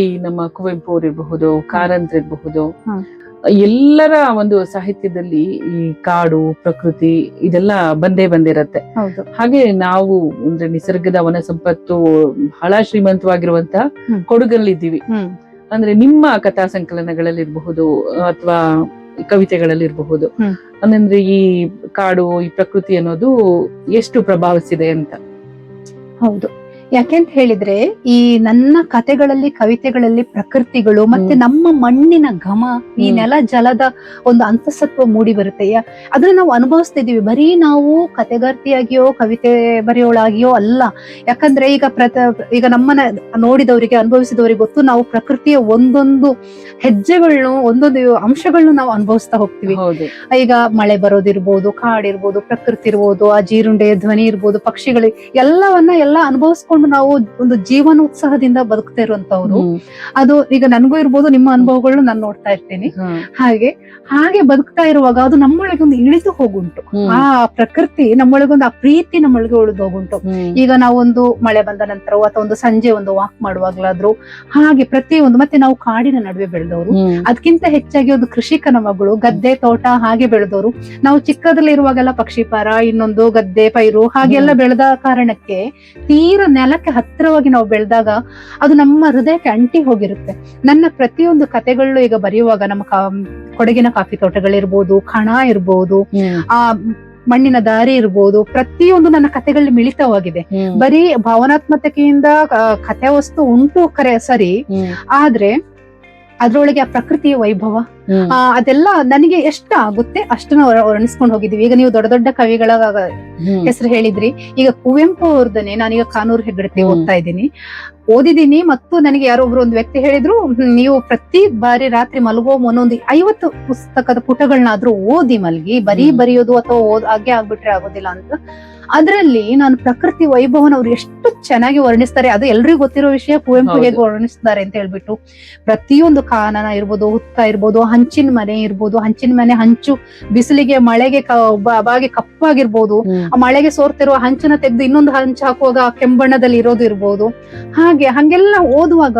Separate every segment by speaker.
Speaker 1: ಈ ನಮ್ಮ ಕುವೆಂಪು ಅವ್ರು ಇರಬಹುದು, ಕಾರಂತ್ ಇರಬಹುದು,
Speaker 2: ಹ್ಮ್.
Speaker 1: ಎಲ್ಲರ ಒಂದು ಸಾಹಿತ್ಯದಲ್ಲಿ ಈ ಕಾಡು ಪ್ರಕೃತಿ ಇದೆಲ್ಲ ಬಂದಿರತ್ತೆ.
Speaker 2: ಹೌದು.
Speaker 1: ಹಾಗೆ ನಾವು ಅಂದ್ರೆ ನಿಸರ್ಗದ ವನ ಸಂಪತ್ತು ಬಹಳ ಶ್ರೀಮಂತವಾಗಿರುವಂತಹ
Speaker 2: ಹ್ಮ್.
Speaker 1: ಕೊಡಗಲ್ಲಿದ್ದೀವಿ.
Speaker 2: ಹ್ಮ್.
Speaker 1: ಅಂದ್ರೆ ನಿಮ್ಮ ಕಥಾ ಸಂಕಲನಗಳಲ್ಲಿರಬಹುದು ಅಥವಾ ಕವಿತೆಗಳಲ್ಲಿರಬಹುದು,
Speaker 2: ಹ್ಮ್.
Speaker 1: ಅಂದ್ರೆ ಈ ಕಾಡು ಈ ಪ್ರಕೃತಿ ಅನ್ನೋದು ಎಷ್ಟು ಪ್ರಭಾವಿಸಿದೆ ಅಂತ.
Speaker 2: ಹೌದು. ಯಾಕೆಂತ ಹೇಳಿದ್ರೆ ಈ ನನ್ನ ಕಥೆಗಳಲ್ಲಿ ಕವಿತೆಗಳಲ್ಲಿ ಪ್ರಕೃತಿಗಳು ಮತ್ತೆ ನಮ್ಮ ಮಣ್ಣಿನ ಘಮ, ಈ ನೆಲ ಜಲದ ಒಂದು ಅಂತಸತ್ವ ಮೂಡಿ ಬರುತ್ತೆ. ಅದನ್ನ ನಾವು ಅನುಭವಿಸ್ತಿದೀವಿ. ಬರೀ ನಾವು ಕಥೆಗಾರ್ತಿಯಾಗಿಯೋ ಕವಿತೆ ಬರೆಯೋಳಾಗಿಯೋ ಅಲ್ಲ. ಯಾಕಂದ್ರೆ ಈಗ ನಮ್ಮನ್ನ ನೋಡಿದವರಿಗೆ ಅನುಭವಿಸಿದವರಿಗೆ ಗೊತ್ತು, ನಾವು ಪ್ರಕೃತಿಯ ಒಂದೊಂದು ಹೆಜ್ಜೆಗಳನ್ನು ಒಂದೊಂದು ಅಂಶಗಳನ್ನು ನಾವು ಅನುಭವಿಸ್ತಾ ಹೋಗ್ತೀವಿ. ಈಗ ಮಳೆ ಬರೋದಿರ್ಬೋದು, ಕಾಡಿರ್ಬೋದು, ಪ್ರಕೃತಿ ಇರ್ಬೋದು, ಆ ಜೀರುಂಡೆಯ ಧ್ವನಿ ಇರ್ಬೋದು, ಪಕ್ಷಿಗಳು ಎಲ್ಲ ಅನುಭವಿಸ್ಕೊಂಡು ನಾವು ಒಂದು ಜೀವನೋತ್ಸಾಹದಿಂದ ಬದುಕ್ತಾ ಇರುವಂತವ್ರು. ಅದು ಈಗ ನನ್ಗೂ ಇರ್ಬೋದು, ನಿಮ್ಮ ಅನುಭವಗಳನ್ನ ನಾನು ನೋಡ್ತಾ ಇರ್ತೀನಿ. ಹಾಗೆ ಬದುಕ್ತಾ ಇರುವಾಗ ಅದು ನಮ್ಮೊಳಗೆ ಒಂದು ಇಳಿದು ಹೋಗುಂಟು. ಆ ಪ್ರಕೃತಿ ನಮ್ಮೊಳಗೊಂದು ಆ ಪ್ರೀತಿ ನಮ್ಮೊಳಗೆ ಉಳಿದು ಹೋಗುಂಟು. ಈಗ ನಾವೊಂದು ಮಳೆ ಬಂದ ನಂತರ ಅಥವಾ ಒಂದು ಸಂಜೆ ಒಂದು ವಾಕ್ ಮಾಡುವಾಗ್ಲಾದ್ರು ಹಾಗೆ ಪ್ರತಿಯೊಂದು, ಮತ್ತೆ ನಾವು ಕಾಡಿನ ನಡುವೆ ಬೆಳೆದವರು, ಅದಕ್ಕಿಂತ ಹೆಚ್ಚಾಗಿ ಒಂದು ಕೃಷಿಕನ ಮಗಳು, ಗದ್ದೆ ತೋಟ ಹಾಗೆ ಬೆಳೆದವರು. ನಾವು ಚಿಕ್ಕದಲ್ಲಿ ಇರುವಾಗೆಲ್ಲ ಪಕ್ಷಿಪಾರ, ಇನ್ನೊಂದು ಗದ್ದೆ ಪೈರು ಹಾಗೆಲ್ಲ ಬೆಳೆದ ಕಾರಣಕ್ಕೆ ತೀರ ನೆಲಕ್ಕೆ ಹತ್ತಿರವಾಗಿ ನಾವು ಬೆಳೆದಾಗ ಅದು ನಮ್ಮ ಹೃದಯಕ್ಕೆ ಅಂಟಿ ಹೋಗಿರುತ್ತೆ. ನನ್ನ ಪ್ರತಿಯೊಂದು ಕಥೆಗಳು ಈಗ ಬರೆಯುವಾಗ ನಮ್ಮ ಕೊಡಗಿನ ಕಾಫಿ ತೋಟಗಳಿರ್ಬೋದು, ಕಣ ಇರ್ಬೋದು, ಆ ಮಣ್ಣಿನ ದಾರಿ ಇರ್ಬೋದು, ಪ್ರತಿಯೊಂದು ನನ್ನ ಕಥೆಗಳಲ್ಲಿ ಮಿಳಿತವಾಗಿದೆ. ಬರೀ ಭಾವನಾತ್ಮಕತೆಯಿಂದ ಕಥೆ ವಸ್ತು ಉಂಟು ಸರಿ, ಆದ್ರೆ ಅದ್ರೊಳಗೆ ಆ ಪ್ರಕೃತಿಯ ವೈಭವ ಅದೆಲ್ಲ ನನಗೆ ಎಷ್ಟು ಆಗುತ್ತೆ ಅಷ್ಟನ್ನ ವರ್ಣಿಸ್ಕೊಂಡು ಹೋಗಿದೀವಿ. ಈಗ ನೀವು ದೊಡ್ಡ ದೊಡ್ಡ ಕವಿಗಳ ಹೆಸರು ಹೇಳಿದ್ರಿ. ಈಗ ಕುವೆಂಪು ಅವ್ರದನ್ನೇ ನಾನೀಗ ಕಾನೂರು ಹೆಗ್ಗಡತಿ ಓದ್ತಾ ಇದ್ದೀನಿ, ಓದಿದೀನಿ. ಮತ್ತು ನನಗೆ ಯಾರೋ ಒಬ್ರು ಒಂದು ವ್ಯಕ್ತಿ ಹೇಳಿದ್ರು, ನೀವು ಪ್ರತಿ ಬಾರಿ ರಾತ್ರಿ ಮಲಗೋ ಒಂದೊಂದು 50 ಪುಸ್ತಕದ ಪುಟಗಳನ್ನಾದ್ರೂ ಓದಿ ಮಲ್ಗಿ, ಬರೆಯೋದು ಅಥವಾ ಹಾಗೆ ಆಗ್ಬಿಟ್ರೆ ಆಗೋದಿಲ್ಲ ಅಂತ. ಅದ್ರಲ್ಲಿ ನಾನು ಪ್ರಕೃತಿ ವೈಭವನ ಅವ್ರು ಎಷ್ಟು ಚೆನ್ನಾಗಿ ವರ್ಣಿಸ್ತಾರೆ. ಅದು ಎಲ್ರಿಗೂ ಗೊತ್ತಿರೋ ವಿಷಯ, ಕುವೆಂಪು ಹೇಗೆ ವರ್ಣಿಸ್ತಾರೆ ಅಂತ ಹೇಳ್ಬಿಟ್ಟು. ಪ್ರತಿಯೊಂದು ಕಾನನ ಇರ್ಬೋದು, ಹುತ್ತ ಇರ್ಬೋದು, ಹಂಚಿನ ಮನೆ ಇರ್ಬೋದು, ಹಂಚಿನ ಮನೆ ಹಂಚು ಬಿಸಿಲಿಗೆ ಮಳೆಗೆ ಬಾಗಿ ಕಪ್ಪಾಗಿರ್ಬೋದು, ಆ ಮಳೆಗೆ ಸೋರ್ತಿರುವ ಹಂಚನ್ನ ತೆಗೆದು ಇನ್ನೊಂದು ಹಂಚು ಹಾಕುವಾಗ ಕೆಂಬಣ್ಣದಲ್ಲಿ ಇರೋದು ಇರ್ಬೋದು. ಹಂಗೆಲ್ಲ ಓದುವಾಗ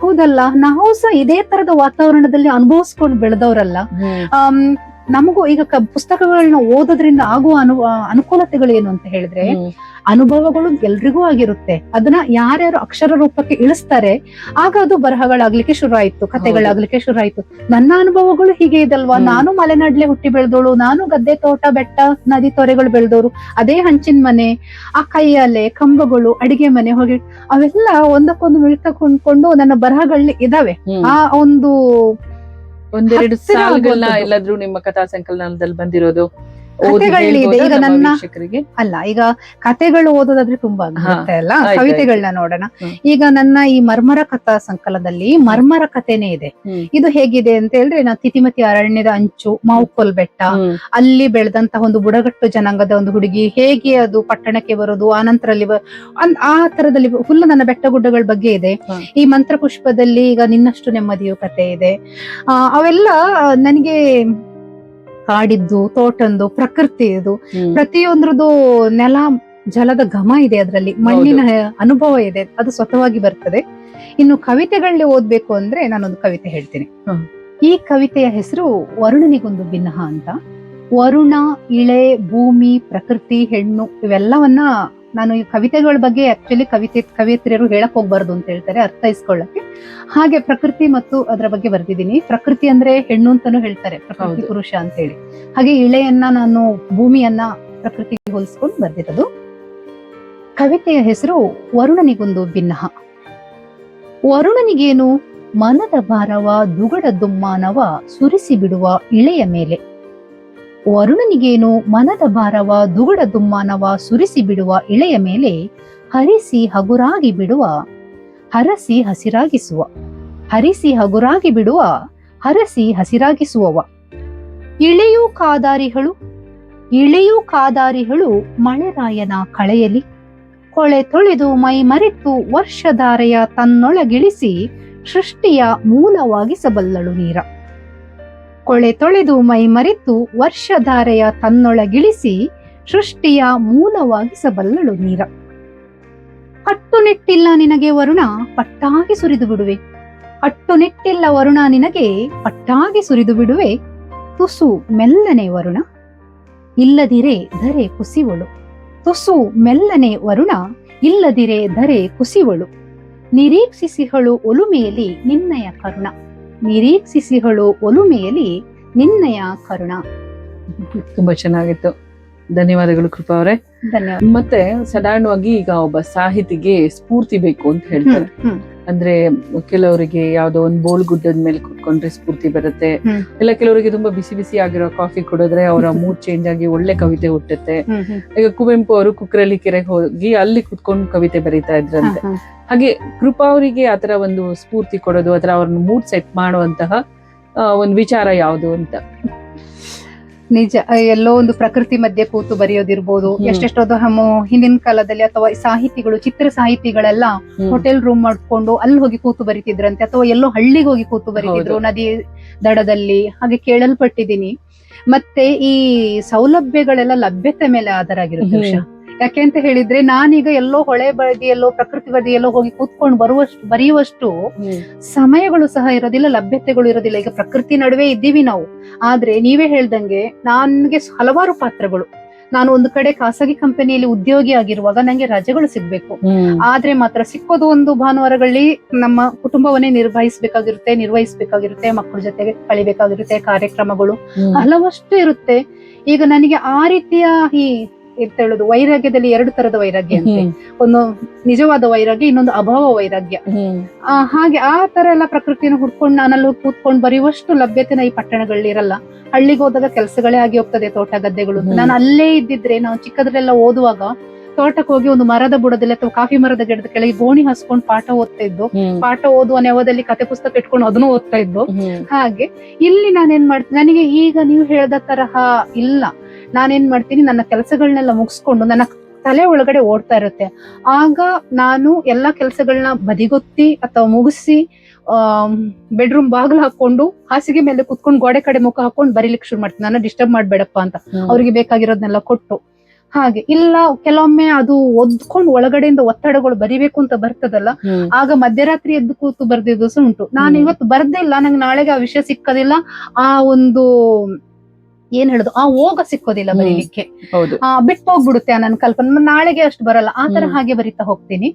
Speaker 2: ಹೌದಲ್ಲ, ನಾವು ಸಹ ಇದೇ ತರದ ವಾತಾವರಣದಲ್ಲಿ ಅನುಭವಿಸ್ಕೊಂಡು ಬೆಳೆದವರಲ್ಲ. ನಮಗೂ ಈಗ ಪುಸ್ತಕಗಳನ್ನ ಓದೋದ್ರಿಂದ ಆಗುವ ಅನುಕೂಲತೆಗಳು ಏನು ಅಂತ ಹೇಳಿದ್ರೆ, ಅನುಭವಗಳು ಎಲ್ರಿಗೂ ಆಗಿರುತ್ತೆ. ಅದನ್ನ ಯಾರ್ಯಾರು ಅಕ್ಷರ ರೂಪಕ್ಕೆ ಇಳಿಸ್ತಾರೆ, ಆಗ ಅದು ಬರಹಗಳಾಗ್ಲಿಕ್ಕೆ ಶುರು ಆಯ್ತು, ಕಥೆಗಳಾಗ್ಲಿಕ್ಕೆ ಶುರು ಆಯ್ತು. ನನ್ನ ಅನುಭವಗಳು ಹೀಗೆ ಇದಲ್ವಾ, ನಾನು ಮಲೆನಾಡ್ಲೆ ಹುಟ್ಟಿ ಬೆಳೆದೋಳು, ನಾನು ಗದ್ದೆ ತೋಟ ಬೆಟ್ಟ ನದಿ ತೊರೆಗಳು ಬೆಳೆದೋರು, ಅದೇ ಹಂಚಿನ ಮನೆ, ಆ ಕೈಯಲೆ ಕಂಬಗಳು, ಅಡಿಗೆ ಮನೆ ಹೋಗಿ ಅವೆಲ್ಲ ಒಂದಕ್ಕೊಂದು ಮಿಳಿತಕೊಂಡು ನನ್ನ ಬರಹಗಳಲ್ಲಿ ಇದಾವೆ. ಆ
Speaker 1: ಒಂದೆರಡು ಸಾಲುಗಳನ್ನ ಎಲ್ಲಾದ್ರೂ ನಿಮ್ಮ ಕಥಾ ಸಂಕಲನದಲ್ಲಿ ಬಂದಿರೋದು
Speaker 2: ಕಥೆಗಳಿದೆ. ಈಗ ನನ್ನ ಅಲ್ಲ, ಈಗ ಕಥೆಗಳು ಓದೋದಾದ್ರೆ ತುಂಬಾ ಆಗುತ್ತೆ ಅಲ್ಲ, ಕವಿತೆಗಳನ್ನ ನೋಡೋಣ. ಈಗ ನನ್ನ ಈ ಮರ್ಮರ ಕಥಾ ಸಂಕಲನದಲ್ಲಿ ಮರ್ಮರ ಕಥೆನೇ ಇದೆ. ಇದು ಹೇಗಿದೆ ಅಂತ ಹೇಳಿದ್ರೆ, ನಾ ತಿತಿಮತಿ ಅರಣ್ಯದ ಅಂಚು, ಮಾವುಕೋಲ್ ಬೆಟ್ಟ, ಅಲ್ಲಿ ಬೆಳೆದಂತಹ ಒಂದು ಬುಡಗಟ್ಟು ಜನಾಂಗದ ಒಂದು ಹುಡುಗಿ ಹೇಗೆ ಅದು ಪಟ್ಟಣಕ್ಕೆ ಬರೋದು, ಆನಂತರಲ್ಲಿ ಆ ತರದಲ್ಲಿ ಫುಲ್ ನನ್ನ ಬೆಟ್ಟ ಗುಡ್ಡಗಳ ಬಗ್ಗೆ ಇದೆ. ಈ ಮಂತ್ರ ಪುಷ್ಪದಲ್ಲಿ ಈಗ ನಿನ್ನಷ್ಟು ನೆಮ್ಮದಿಯು ಕಥೆ ಇದೆ. ಅವೆಲ್ಲ ನನಗೆ ಕಾಡಿದ್ದು, ತೋಟಂದು, ಪ್ರಕೃತಿದು, ಪ್ರತಿಯೊಂದ್ರದ್ದು ನೆಲ ಜಲದ ಘಮ ಇದೆ, ಅದರಲ್ಲಿ ಮಣ್ಣಿನ ಅನುಭವ ಇದೆ, ಅದು ಸ್ವತಃವಾಗಿ ಬರ್ತದೆ. ಇನ್ನು ಕವಿತೆಗಳಲ್ಲಿ ಓದ್ಬೇಕು ಅಂದ್ರೆ ನಾನೊಂದು ಕವಿತೆ ಹೇಳ್ತೀನಿ. ಈ ಕವಿತೆಯ ಹೆಸರು ವರುಣನಿಗೊಂದು ಭಿನ್ನಹ ಅಂತ. ವರುಣ, ಇಳೆ, ಭೂಮಿ, ಪ್ರಕೃತಿ, ಹೆಣ್ಣು ಇವೆಲ್ಲವನ್ನ ನಾನು ಈ ಕವಿತೆಗಳ ಬಗ್ಗೆ ಆಕ್ಚುಲಿ ಕವಿಯತ್ರಿಯರು ಹೇಳಕ್ ಹೋಗ್ಬಾರ್ದು ಅಂತ ಹೇಳ್ತಾರೆ, ಅರ್ಥೈಸ್ಕೊಳ್ಳಕ್ಕೆ. ಹಾಗೆ ಪ್ರಕೃತಿ ಮತ್ತು ಅದರ ಬಗ್ಗೆ ಬರ್ದಿದ್ದೀನಿ. ಪ್ರಕೃತಿ ಅಂದ್ರೆ ಹೆಣ್ಣು ಅಂತಾನು ಹೇಳ್ತಾರೆ, ಪ್ರಕೃತಿ ಪುರುಷ ಅಂತ ಹೇಳಿ. ಹಾಗೆ ಇಳೆಯನ್ನ ನಾನು ಭೂಮಿಯನ್ನ ಪ್ರಕೃತಿಗೆ ಹೋಲಿಸ್ಕೊಂಡು ಬರ್ದಿರೋದು. ಕವಿತೆಯ ಹೆಸರು ವರುಣನಿಗೊಂದು ಭಿನ್ನಹ. ವರುಣನಿಗೇನು ಮನದ ಭಾರವ ದುಗಡ ದುಮ್ಮಾನವ ಸುರಿಸಿ ಬಿಡುವ ಇಳೆಯ ಮೇಲೆ. ವರುಣನಿಗೇನು ಮನದ ಭಾರವ ದುಗುಡ ದುಮ್ಮಾನವ ಸುರಿಸಿ ಬಿಡುವ ಇಳೆಯ ಮೇಲೆ, ಹರಿಸಿ ಹಗುರಾಗಿ ಬಿಡುವ ಹರಸಿ ಹಸಿರಾಗಿಸುವ, ಹರಿಸಿ ಹಗುರಾಗಿ ಬಿಡುವ ಹರಸಿ ಹಸಿರಾಗಿಸುವವ. ಇಳೆಯೂ ಕಾದಾರಿಗಳು ಮಳೆರಾಯನ ಕಳೆಯಲಿ, ಕೊಳೆ ತೊಳೆದು ಮೈ ಮರೆತು ವರ್ಷಧಾರೆಯ ತನ್ನೊಳಗಿಳಿಸಿ ಸೃಷ್ಟಿಯ ಮೂಲವಾಗಿಸಬಲ್ಲಳು ನೀರ. ಕೊಳೆ ತೊಳೆದು ಮೈ ಮರೆತು ವರ್ಷಧಾರೆಯ ತನ್ನೊಳಗಿಳಿಸಿ ಸೃಷ್ಟಿಯ ಮೂಲವಾಗಿಸಬಲ್ಲಳು ನೀರ. ಕಟ್ಟುನಿಟ್ಟಿಲ್ಲ ನಿನಗೆ ವರುಣ, ಪಟ್ಟಾಗಿ ಸುರಿದು ಬಿಡುವೆ. ಪಟ್ಟು ನಿಟ್ಟಿಲ್ಲ ವರುಣ ನಿನಗೆ ಪಟ್ಟಾಗಿ ಸುರಿದು ಬಿಡುವೆ ತುಸು ಮೆಲ್ಲನೆ ವರುಣ ಇಲ್ಲದಿರೆ ಧರೆ ಕುಸಿವಳು. ತುಸು ಮೆಲ್ಲನೆ ವರುಣ ಇಲ್ಲದಿರೆ ಧರೆ ಕುಸಿವಳು. ನಿರೀಕ್ಷಿಸಿಹಳು ಒಲುಮೆಯಲ್ಲಿ ನಿನ್ನಯ ಕರುಣ. ನಿರೀಕ್ಷಿಸಿಹಳು ಒಲುಮೆಯಲ್ಲಿ ನಿನ್ನಯ ಕರುಣ.
Speaker 1: ತುಂಬಾ ಚೆನ್ನಾಗಿತ್ತು. ಧನ್ಯವಾದಗಳು ಕೃಪಾ ಅವರೇ.
Speaker 2: ಧನ್ಯವಾದ.
Speaker 1: ಮತ್ತೆ ಸಾಧಾರಣವಾಗಿ ಈಗ ಒಬ್ಬ ಸಾಹಿತಿಗೆ ಸ್ಫೂರ್ತಿ ಬೇಕು ಅಂತ ಹೇಳ್ತಾರೆ. ಅಂದ್ರೆ ಕೆಲವರಿಗೆ ಯಾವ್ದೋ ಒಂದ್ ಬೋಳ್ಗುಡ್ಡದ ಮೇಲೆ ಕುತ್ಕೊಂಡ್ರೆ ಸ್ಫೂರ್ತಿ ಬರುತ್ತೆ, ಇಲ್ಲ ಕೆಲವರಿಗೆ ತುಂಬಾ ಬಿಸಿ ಬಿಸಿ ಆಗಿರೋ ಕಾಫಿ ಕುಡಿದ್ರೆ ಅವರ ಮೂಡ್ ಚೇಂಜ್ ಆಗಿ ಒಳ್ಳೆ ಕವಿತೆ ಹುಟ್ಟುತ್ತೆ. ಈಗ ಕುವೆಂಪು ಅವರು ಕುಕ್ರಳ್ಳಿ ಕೆರೆಗೆ ಹೋಗಿ ಅಲ್ಲಿ ಕುತ್ಕೊಂಡು ಕವಿತೆ ಬರೀತಾ ಇದ್ರಂತೆ. ಹಾಗೆ ಕೃಪಾ ಅವರಿಗೆ ಆತರ ಒಂದು ಸ್ಫೂರ್ತಿ ಕೊಡೋದು, ಆತರ ಅವ್ರನ್ನ ಮೂಡ್ ಸೆಟ್ ಮಾಡುವಂತಹ ಒಂದ್ ವಿಚಾರ ಯಾವುದು ಅಂತ?
Speaker 2: ನಿಜ, ಎಲ್ಲೋ ಒಂದು ಪ್ರಕೃತಿ ಮಧ್ಯೆ ಕೂತು ಬರೆಯೋದಿರ್ಬೋದು. ಎಷ್ಟೆಷ್ಟೋದು ಹಿಂದಿನ ಕಾಲದಲ್ಲಿ ಅಥವಾ ಸಾಹಿತಿಗಳು, ಚಿತ್ರ ಸಾಹಿತಿಗಳೆಲ್ಲ ಹೋಟೆಲ್ ರೂಮ್ ಮಾಡ್ಕೊಂಡು ಅಲ್ಲಿ ಹೋಗಿ ಕೂತು ಬರಿತಿದ್ರಂತೆ, ಅಥವಾ ಎಲ್ಲೋ ಹಳ್ಳಿಗೆ ಹೋಗಿ ಕೂತು ಬರಿತಿದ್ರು ನದಿ ದಡದಲ್ಲಿ, ಹಾಗೆ ಕೇಳಲ್ಪಟ್ಟಿದ್ದೀನಿ. ಮತ್ತೆ ಈ ಸೌಲಭ್ಯಗಳೆಲ್ಲ ಲಭ್ಯತೆ ಮೇಲೆ ಆಧಾರ ಆಗಿರುತ್ತೆ ವಿಷಯ. ಯಾಕೆ ಅಂತ ಹೇಳಿದ್ರೆ, ನಾನೀಗ ಎಲ್ಲೋ ಹೊಳೆ ಬದಿಯಲ್ಲೋ ಪ್ರಕೃತಿ ಬದಿಯಲ್ಲೋ ಹೋಗಿ ಕೂತ್ಕೊಂಡು ಬರೆಯುವಷ್ಟು ಸಮಯಗಳು ಸಹ ಇರೋದಿಲ್ಲ, ಲಭ್ಯತೆಗಳು ಇರೋದಿಲ್ಲ. ಈಗ ಪ್ರಕೃತಿ ನಡುವೆ ಇದ್ದೀವಿ ನಾವು, ಆದ್ರೆ ನೀವೇ ಹೇಳ್ದಂಗೆ ನನ್ಗೆ ಹಲವಾರು ಪಾತ್ರಗಳು. ನಾನು ಒಂದು ಕಡೆ ಖಾಸಗಿ ಕಂಪನಿಯಲ್ಲಿ ಉದ್ಯೋಗಿ ಆಗಿರುವಾಗ ನಂಗೆ ರಜೆಗಳು ಸಿಗ್ಬೇಕು, ಆದ್ರೆ ಮಾತ್ರ ಸಿಕ್ಕೋದು ಒಂದು ಭಾನುವಾರಗಳಲ್ಲಿ ನಮ್ಮ ಕುಟುಂಬವನ್ನೇ ನಿರ್ವಹಿಸ್ಬೇಕಾಗಿರುತ್ತೆ, ಮಕ್ಕಳ ಜೊತೆಗೆ ಕಳಿಬೇಕಾಗಿರುತ್ತೆ, ಕಾರ್ಯಕ್ರಮಗಳು ಹಲವಷ್ಟು ಇರುತ್ತೆ. ಈಗ ನನಗೆ ಆ ರೀತಿಯ ಅಂತ ಹೇಳುದು ವೈರಾಗ್ಯದಲ್ಲಿ ಎರಡು ತರದ ವೈರಾಗ್ಯ ಅಂತೆ. ಒಂದು ನಿಜವಾದ ವೈರಾಗ್ಯ, ಇನ್ನೊಂದು ಅಭಾವ ವೈರಾಗ್ಯ. ಹಾಗೆ ಆ ತರ ಎಲ್ಲ ಪ್ರಕೃತಿಯನ್ನು ಹುಡ್ಕೊಂಡು ನಾನಲ್ಲಿ ಕೂತ್ಕೊಂಡು ಬರೆಯುವಷ್ಟು ಲಭ್ಯತೆನ ಈ ಪಟ್ಟಣಗಳಲ್ಲಿ ಇರಲ್ಲ. ಹಳ್ಳಿಗೆ ಹೋದಾಗ ಕೆಲಸಗಳೇ ಆಗಿ ಹೋಗ್ತದೆ, ತೋಟ ಗದ್ದೆಗಳು. ನಾನು ಅಲ್ಲೇ ಇದ್ದಿದ್ರೆ, ನಾವು ಚಿಕ್ಕದ್ರೆಲ್ಲ ಓದುವಾಗ ತೋಟಕ್ಕೆ ಹೋಗಿ ಒಂದು ಮರದ ಬುಡದಲ್ಲಿ ಅಥವಾ ಕಾಫಿ ಮರದ ಗಿಡದ ಕೆಳಗೆ ಗೋಣಿ ಹಾಸ್ಕೊಂಡು ಪಾಠ ಓದ್ತಾ ಇದ್ದು, ಪಾಠ ಓದುವ ನೆವದಲ್ಲಿ ಕತೆ ಪುಸ್ತಕ ಇಟ್ಕೊಂಡು ಅದನ್ನು ಓದ್ತಾ ಇದ್ದು. ಹಾಗೆ ಇಲ್ಲಿ ನಾನೇನ್ ಮಾಡ್ತೀನಿ, ನನಗೆ ಈಗ ನೀವು ಹೇಳ್ದ ತರಹ ಇಲ್ಲ. ನಾನೇನ್ ಮಾಡ್ತೀನಿ, ನನ್ನ ಕೆಲಸಗಳನ್ನೆಲ್ಲ ಮುಗಿಸ್ಕೊಂಡು ನನ್ನ ತಲೆ ಒಳಗಡೆ ಓಡ್ತಾ ಇರುತ್ತೆ. ಆಗ ನಾನು ಎಲ್ಲಾ ಕೆಲಸಗಳನ್ನ ಬದಿಗೊತ್ತಿ ಅಥವಾ ಮುಗಿಸಿ ಬೆಡ್ರೂಮ್ ಬಾಗಿಲು ಹಾಕೊಂಡು ಹಾಸಿಗೆ ಮೇಲೆ ಕುತ್ಕೊಂಡು ಗೋಡೆ ಕಡೆ ಮುಖ ಹಾಕೊಂಡು ಬರೀಲಿಕ್ಕೆ ಶುರು ಮಾಡ್ತೀನಿ. ನನ್ನ ಡಿಸ್ಟರ್ಬ್ ಮಾಡ್ಬೇಡಪ್ಪ ಅಂತ, ಅವ್ರಿಗೆ ಬೇಕಾಗಿರೋದನ್ನೆಲ್ಲ ಕೊಟ್ಟು. ಹಾಗೆ ಇಲ್ಲ, ಕೆಲವೊಮ್ಮೆ ಅದು ಒದ್ಕೊಂಡು ಒಳಗಡೆಯಿಂದ ಒತ್ತಡಗಳು ಬರಿಬೇಕು ಅಂತ ಬರ್ತದಲ್ಲ, ಆಗ ಮಧ್ಯರಾತ್ರಿ ಎದ್ದು ಕೂತು ಬರ್ದಿದ್ದು ಸಹ ಉಂಟು. ನಾನು ಇವತ್ತು ಬರ್ದಿಲ್ಲ, ನಂಗೆ ನಾಳೆಗೆ ಆ ವಿಷಯ ಸಿಕ್ಕದಿಲ್ಲ, ಆ ಒಂದು ಏನ್ ಹೇಳುದು ಆ ಓಗ ಸಿಕ್ಕೋದಿಲ್ಲ ಬರೀಲಿಕ್ಕೆ, ಬಿಟ್ಟು ಹೋಗ್ಬಿಡುತ್ತೆ ಆ ನನ್ನ ಕಲ್ಪನೆ, ನಾಳೆಗೆ ಅಷ್ಟು ಬರಲ್ಲ. ಆತರ ಹಾಗೆ ಬರಿತಾ ಹೋಗ್ತೀನಿ.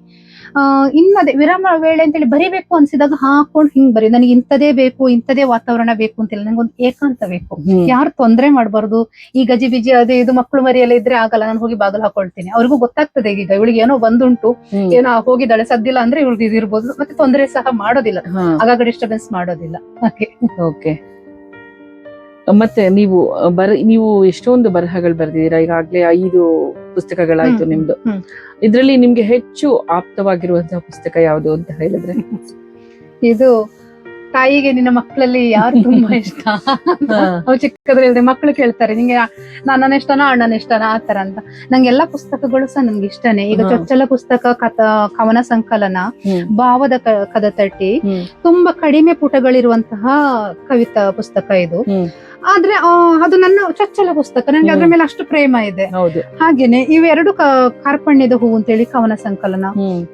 Speaker 2: ಇನ್ನದೇ ವಿರಾಮ ವೇಳೆ ಅಂತೇಳಿ ಬರಿಬೇಕು ಅನ್ಸಿದಾಗ ಹಾಕೊಂಡು ಹಿಂಗ್ ಬರಿ. ನನಗೆ ಇಂಥದೇ ಬೇಕು, ಇಂಥದೇ ವಾತಾವರಣ ಬೇಕು ಅಂತಿಲ್ಲ, ನಂಗೊಂದು ಏಕಾಂತ ಬೇಕು, ಯಾರು ತೊಂದ್ರೆ ಮಾಡ್ಬಾರ್ದು. ಈ ಗಜಿ ಬಿಜಿ ಅದೇ ಇದು ಮಕ್ಕಳು ಮರಿಯೆಲ್ಲ ಇದ್ರೆ ಆಗಲ್ಲ, ನಾನು ಹೋಗಿ ಬಾಗಿಲು ಹಾಕೊಳ್ತೀನಿ. ಅವ್ರಿಗೂ ಗೊತ್ತಾಗ್ತದೆ ಈಗ ಇವಳಿಗೆ ಏನೋ ಬಂದುಂಟು, ಏನೋ ಹೋಗಿದ್ದಾಳೆ, ಸದ್ದಿಲ್ಲ ಅಂದ್ರೆ ಇವ್ರಿಗೆ ಇದಿರ್ಬೋದು, ಮತ್ತೆ ತೊಂದರೆ ಸಹ ಮಾಡೋದಿಲ್ಲ, ಆಗಾಗ ಡಿಸ್ಟರ್ಬೆನ್ಸ್ ಮಾಡೋದಿಲ್ಲ.
Speaker 1: ಓಕೆ. ಮತ್ತೆ ನೀವು ಎಷ್ಟೊಂದು ಬರಹಗಳು ಬರೆದಿದ್ದೀರಾ, ಈಗಾಗ್ಲೇ 5 ಪುಸ್ತಕಗಳಾಯ್ತು ನಿಮ್ದು. ಇದ್ರಲ್ಲಿ ನಿಮ್ಗೆ ಹೆಚ್ಚು ಆಪ್ತವಾಗಿರುವಂತಹ ಪುಸ್ತಕ ಯಾವುದು ಅಂತ ಹೇಳಿದ್ರೆ?
Speaker 2: ಇದು ತಾಯಿಗೆ ನಿನ್ನ ಮಕ್ಕಳಲ್ಲಿ ಯಾರು ತುಂಬಾ ಇಷ್ಟ? ಅವ್ ಚಿಕ್ಕದ್ರಲ್ಲಿ ಮಕ್ಕಳು ಕೇಳ್ತಾರೆ, ನಿಂಗೆ ನನ್ನ ಇಷ್ಟನಾ ಅಣ್ಣನ ಇಷ್ಟನಾ ಆತರ ಅಂತ. ನಂಗೆಲ್ಲಾ ಪುಸ್ತಕಗಳು ಸಹ ನನ್ಗೆ ಇಷ್ಟನೇ. ಈಗ ಚೊಚ್ಚಲ ಪುಸ್ತಕ ಕವನ ಸಂಕಲನ, ಭಾವದ ಕದತಟ್ಟಿ, ತುಂಬಾ ಕಡಿಮೆ ಪುಟಗಳಿರುವಂತಹ ಕವಿತಾ ಪುಸ್ತಕ ಇದು. ಆದ್ರೆ ಅದು ನನ್ನ ಚೊಚ್ಚಲ ಪುಸ್ತಕ, ನಂಗೆ ಅದ್ರ ಮೇಲೆ ಅಷ್ಟು ಪ್ರೇಮ ಇದೆ. ಹಾಗೇನೆ ಇವೆರಡು ಕಾರ್ಪಣ್ಯದ ಹೂ ಅಂತೇಳಿ ಕವನ ಸಂಕಲನ,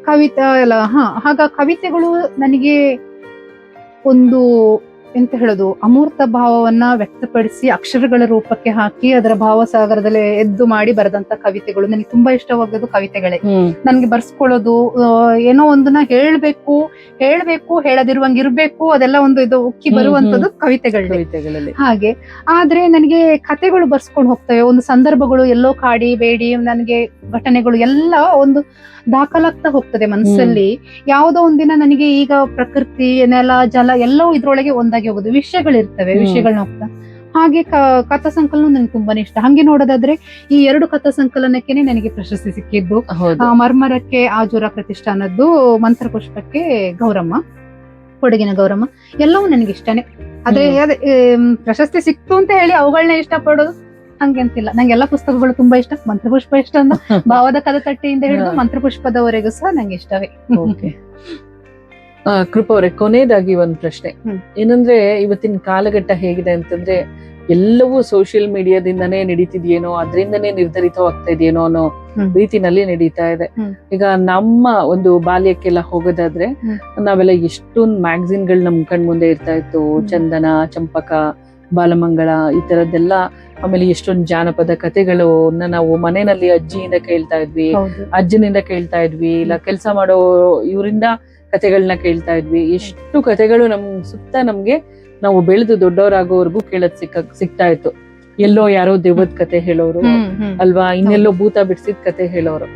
Speaker 2: ಕವಿತಾ ಎಲ್ಲ. ಹಾಗ ಕವಿತೆಗಳು ನನಗೆ ಒಂದು ಎಂತ ಹೇಳೋದು, ಅಮೂರ್ತ ಭಾವವನ್ನ ವ್ಯಕ್ತಪಡಿಸಿ ಅಕ್ಷರಗಳ ರೂಪಕ್ಕೆ ಹಾಕಿ ಅದರ ಭಾವಸಾಗರದಲ್ಲಿ ಎದ್ದು ಮಾಡಿ ಬರೆದಂತ ಕವಿತೆಗಳು ನನಗೆ ತುಂಬಾ ಇಷ್ಟವಾಗೋದು ಕವಿತೆಗಳೇ. ನನ್ಗೆ ಬರ್ಸ್ಕೊಳ್ಳೋದು, ಏನೋ ಒಂದನ್ನ ಹೇಳ್ಬೇಕು ಹೇಳದಿರುವಂಗಿರ್ಬೇಕು, ಅದೆಲ್ಲ ಒಂದು ಇದು ಉಕ್ಕಿ ಬರುವಂತದ್ದು ಕವಿತೆಗಳಲ್ಲಿ. ಹಾಗೆ ಆದ್ರೆ ನನಗೆ ಕತೆಗಳು ಬರ್ಸ್ಕೊಂಡು ಹೋಗ್ತವೆ. ಒಂದು ಸಂದರ್ಭಗಳು ಎಲ್ಲೋ ಕಾಡಿ ಬೇಡಿ ನನಗೆ ಘಟನೆಗಳು ಎಲ್ಲ ಒಂದು ದಾಖಲಾಗ್ತಾ ಹೋಗ್ತದೆ ಮನಸ್ಸಲ್ಲಿ. ಯಾವುದೋ ಒಂದಿನ ನನಗೆ ಈಗ ಪ್ರಕೃತಿ, ನೆಲ, ಜಲ ಎಲ್ಲವೂ ಇದ್ರೊಳಗೆ ಒಂದಾಗಿ ಹೋಗುದು, ವಿಷಯಗಳಿರ್ತವೆ, ವಿಷಯಗಳನ್ನ ಹೋಗ್ತಾ. ಹಾಗೆ ಕಥಾ ಸಂಕಲನ ನನಗೆ ತುಂಬಾನೇ ಇಷ್ಟ. ಹಂಗೆ ನೋಡೋದಾದ್ರೆ ಈ 2 ಕಥಾ ಸಂಕಲನಕ್ಕೆನೆ ನನಗೆ ಪ್ರಶಸ್ತಿ ಸಿಕ್ಕಿದ್ದು. ಮರ್ಮರಕ್ಕೆ ಆಜೂರ ಪ್ರತಿಷ್ಠಾನದ್ದು, ಮಂತ್ರಪುಷ್ಪಕ್ಕೆ ಗೌರಮ್ಮ, ಕೊಡಗಿನ ಗೌರಮ್ಮ, ಎಲ್ಲವೂ ನನಗೆ ಇಷ್ಟನೇ. ಆದ್ರೆ ಪ್ರಶಸ್ತಿ ಸಿಕ್ತು ಅಂತ ಹೇಳಿ ಅವುಗಳನ್ನ ಇಷ್ಟ ಪಡೋದು ಹಂಗೆ ಅಂತಿಲ್ಲ. ನಂಗೆ ಎಲ್ಲಾ ಪುಸ್ತಕಗಳು ತುಂಬಾ ಇಷ್ಟ. ಮಂತ್ರಪುಷ್ಪ ಇಷ್ಟ ಅಂದ ಭಾವದ ಕದತಟ್ಟಿಯಿಂದ ಹಿಡಿದು ಮಂತ್ರಪುಷ್ಪದವರೆಗೂ ಸಹ ನಂಗೆ ಇಷ್ಟವೇ.
Speaker 1: ಕೃಪಾ ಅವರೇ, ಕೊನೆಯದಾಗಿ ಒಂದ್ ಪ್ರಶ್ನೆ ಏನಂದ್ರೆ, ಇವತ್ತಿನ ಕಾಲಘಟ್ಟ ಹೇಗಿದೆ ಅಂತಂದ್ರೆ ಎಲ್ಲವೂ ಸೋಷಿಯಲ್ ಮೀಡಿಯಾದಿಂದನೇ ನಡೀತಿದ್ಯೇನೋ, ಅದರಿಂದನೇ ನಿರ್ಧರಿತವಾಗ್ತಾ ಇದೆಯೇನೋ ಅನ್ನೋ ರೀತಿನಲ್ಲಿ ನಡೀತಾ ಇದೆ. ಈಗ ನಮ್ಮ ಒಂದು ಬಾಲ್ಯಕ್ಕೆಲ್ಲ ಹೋಗೋದಾದ್ರೆ ನಾವೆಲ್ಲ ಎಷ್ಟೊಂದು ಮ್ಯಾಗಝಿನ್ಗಳು ನಮ್ ಕಣ್ ಮುಂದೆ ಇರ್ತಾ ಇತ್ತು. ಚಂದನ, ಚಂಪಕ, ಬಾಲಮಂಗಳ, ಈ ತರದ್ದೆಲ್ಲ. ಆಮೇಲೆ ಎಷ್ಟೊಂದು ಜಾನಪದ ಕಥೆಗಳನ್ನ ನಾವು ಮನೆಯಲ್ಲಿ ಅಜ್ಜಿಯಿಂದ ಕೇಳ್ತಾ ಇದ್ವಿ, ಅಜ್ಜನಿಂದ ಕೇಳ್ತಾ ಇದ್ವಿ, ಇಲ್ಲ ಕೆಲಸ ಮಾಡೋ ಇವರಿಂದ ಕಥೆಗಳನ್ನ ಕೇಳ್ತಾ ಇದ್ವಿ. ಎಷ್ಟು ಕಥೆಗಳು ನಮ್ ಸುತ್ತ ನಮ್ಗೆ ನಾವು ಬೆಳೆದು ದೊಡ್ಡವರಾಗೋವರೆಗೂ ಕೇಳದ್ ಸಿಗ್ತಾ ಇತ್ತು. ಎಲ್ಲೋ ಯಾರೋ ದೆವ್ವದ ಕತೆ ಹೇಳೋರು ಅಲ್ವಾ, ಇನ್ನೆಲ್ಲೋ ಭೂತ ಬಿಡ್ಸಿದ ಕತೆ ಹೇಳೋರು.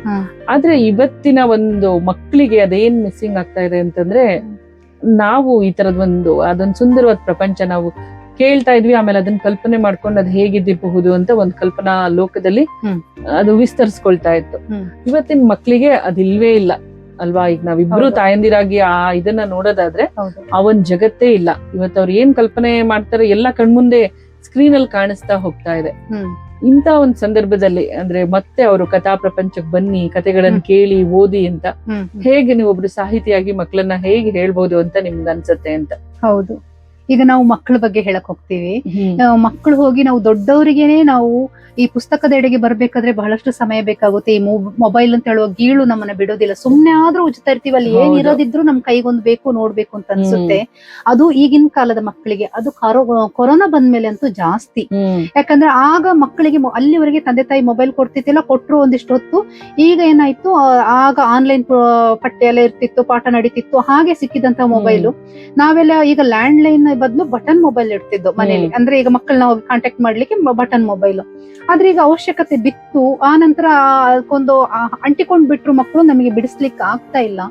Speaker 1: ಆದ್ರೆ ಇವತ್ತಿನ ಒಂದು ಮಕ್ಕಳಿಗೆ ಅದೇನ್ ಮಿಸ್ಸಿಂಗ್ ಆಗ್ತಾ ಇದೆ ಅಂತಂದ್ರೆ, ನಾವು ಈ ತರದ್ ಅದೊಂದು ಸುಂದರವಾದ ಪ್ರಪಂಚ ನಾವು ಕೇಳ್ತಾ ಇದ್ವಿ, ಆಮೇಲೆ ಅದನ್ನ ಕಲ್ಪನೆ ಮಾಡ್ಕೊಂಡು ಅದು ಹೇಗಿದ್ದಿರಬಹುದು ಅಂತ ಒಂದು ಕಲ್ಪನಾ ಲೋಕದಲ್ಲಿ ಅದು ವಿಸ್ತರಿಸ್ಕೊಳ್ತಾ ಇತ್ತು. ಇವತ್ತಿನ ಮಕ್ಳಿಗೆ ಅದಿಲ್ವೇ ಇಲ್ಲ ಅಲ್ವಾ. ಈಗ ನಾವಿಬ್ರು ತಾಯಂದಿರಾಗಿ ಇದನ್ನ ನೋಡೋದಾದ್ರೆ ಆ ಒಂದ್ ಜಗತ್ತೇ ಇಲ್ಲ. ಇವತ್ತು ಅವ್ರು ಏನ್ ಕಲ್ಪನೆ ಮಾಡ್ತಾರೆ ಎಲ್ಲ ಕಣ್ಮುಂದೆ ಸ್ಕ್ರೀನ್ ಅಲ್ಲಿ ಕಾಣಿಸ್ತಾ ಹೋಗ್ತಾ ಇದೆ. ಇಂತ ಒಂದ್ ಸಂದರ್ಭದಲ್ಲಿ ಅಂದ್ರೆ ಮತ್ತೆ ಅವರು ಕಥಾ ಪ್ರಪಂಚಕ್ಕೆ ಬನ್ನಿ, ಕಥೆಗಳನ್ನ ಕೇಳಿ ಓದಿ ಅಂತ ಹೇಗೆ ನೀವು ಒಬ್ರು ಸಾಹಿತಿಯಾಗಿ ಮಕ್ಕಳನ್ನ ಹೇಗೆ ಹೇಳ್ಬೋದು ಅಂತ ನಿಮ್ಗೆ ಅನ್ಸತ್ತೆ ಅಂತ?
Speaker 2: ಹೌದು, ಈಗ ನಾವು ಮಕ್ಕಳ ಬಗ್ಗೆ ಹೇಳಕ್ ಹೋಗ್ತೀವಿ. ಮಕ್ಕಳು ಹೋಗಿ ನಾವು ದೊಡ್ಡವರಿಗೇನೆ ನಾವು ಈ ಪುಸ್ತಕದ ಎಡೆಗೆ ಬರ್ಬೇಕಾದ್ರೆ ಬಹಳಷ್ಟು ಸಮಯ ಬೇಕಾಗುತ್ತೆ. ಈ ಮೊಬೈಲ್ ಅಂತ ಹೇಳುವ ಗೀಳು ನಮ್ಮನ್ನ ಬಿಡೋದಿಲ್ಲ. ಸುಮ್ನೆ ಆದ್ರೂ ಉಜ್ತಾ ಇರ್ತೀವಿ, ಅಲ್ಲಿ ಏನ್ ಇರೋದಿದ್ರು ನಮ್ ಕೈಗೊಂದು ಬೇಕು, ನೋಡ್ಬೇಕು ಅಂತ ಅನ್ಸುತ್ತೆ. ಅದು ಈಗಿನ ಕಾಲದ ಮಕ್ಕಳಿಗೆ, ಅದು ಕೊರೋನಾ ಬಂದ್ಮೇಲೆ ಅಂತೂ ಜಾಸ್ತಿ. ಯಾಕಂದ್ರೆ ಆಗ ಮಕ್ಕಳಿಗೆ ಅಲ್ಲಿವರೆಗೆ ತಂದೆ ತಾಯಿ ಮೊಬೈಲ್ ಕೊಡ್ತಿತ್ತಿಲ್ಲ, ಕೊಟ್ರು ಒಂದಿಷ್ಟು ಹೊತ್ತು. ಈಗ ಏನಾಯ್ತು, ಆಗ ಆನ್ಲೈನ್ ಪಠ್ಯ ಎಲ್ಲ ಇರ್ತಿತ್ತು, ಪಾಠ ನಡೀತಿತ್ತು, ಹಾಗೆ ಸಿಕ್ಕಿದಂತ ಮೊಬೈಲು. ನಾವೆಲ್ಲ ಈಗ ಲ್ಯಾಂಡ್ ಲೈನ್ ಬದಲು ಬಟನ್ ಮೊಬೈಲ್ ಇಡ್ತಿದ್ದು ಮನೇಲಿ. ಅಂದ್ರೆ ಈಗ ಮಕ್ಕಳನ್ನ ಕಾಂಟ್ಯಾಕ್ಟ್ ಮಾಡ್ಲಿಕ್ಕೆ ಬಟನ್ ಮೊಬೈಲ್. ಆದ್ರೆ ಈಗ ಅವಶ್ಯಕತೆ ಬಿತ್ತು, ಆ ನಂತರ ಅದಕ್ಕೊಂದು ಅಂಟಿಕೊಂಡ್ ಬಿಟ್ರು ಮಕ್ಕಳು, ನಮಗೆ ಬಿಡಿಸ್ಲಿಕ್ಕೆ ಆಗ್ತಾ ಇಲ್ಲ.